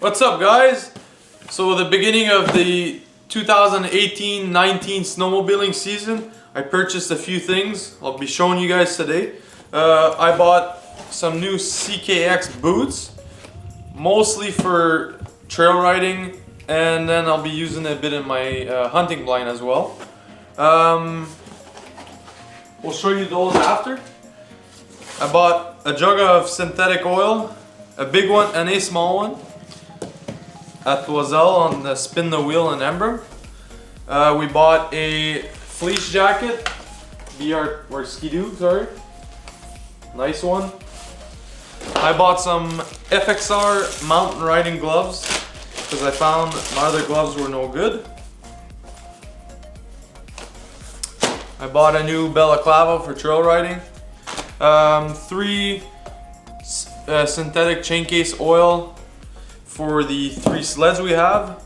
What's up, guys? So the beginning of the 2018-19 snowmobiling season, I purchased a few things I'll be showing you guys today. I bought some new CKX boots, mostly for trail riding, and then I'll be using a bit in my hunting blind as well. We'll show you those after. I bought a jug of synthetic oil, a big one and a small one, at Loisel on the Spin the Wheel in Ember. We bought a fleece jacket, or Ski-Doo, sorry. Nice one. I bought some FXR mountain riding gloves because I found my other gloves were no good. I bought a new balaclava for trail riding. 3 synthetic chain case oil for the 3 sleds we have.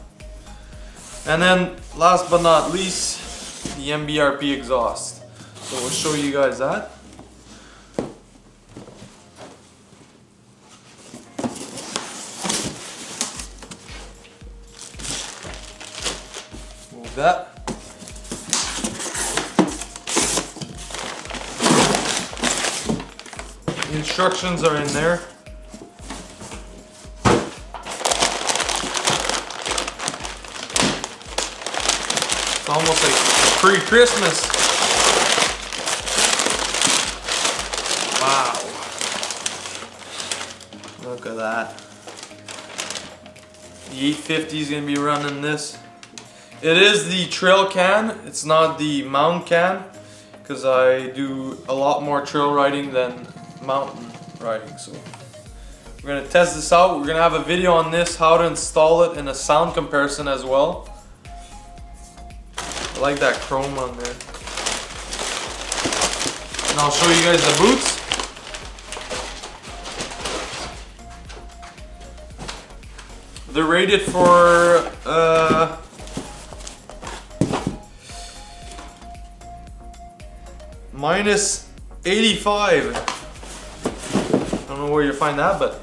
And then last but not least, the MBRP exhaust. So we'll show you guys that. Move that. The instructions are in there. It's almost like pre-Christmas. Wow. Look at that. The 850 is going to be running this. It is the trail can, it's not the mountain can, because I do a lot more trail riding than mountain riding. So we're going to test this out. We're going to have a video on this, how to install it, and a sound comparison as well. I like that chrome on there. And I'll show you guys the boots. They're rated for minus 85. I don't know where you find that, but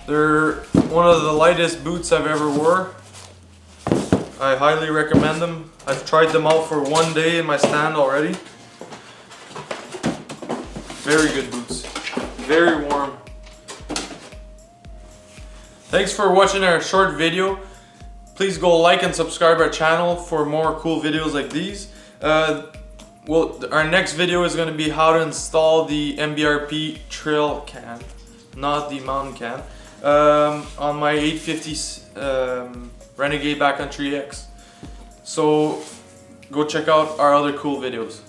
they're one of the lightest boots I've ever wore. I highly recommend them. I've tried them out for 1 day in my stand already. Very good boots. Very warm. Thanks for watching our short video. Please go like and subscribe our channel for more cool videos like these. Our next video is going to be how to install the MBRP trail can, not the mountain can, on my 850 Renegade Backcountry X. So go check out our other cool videos.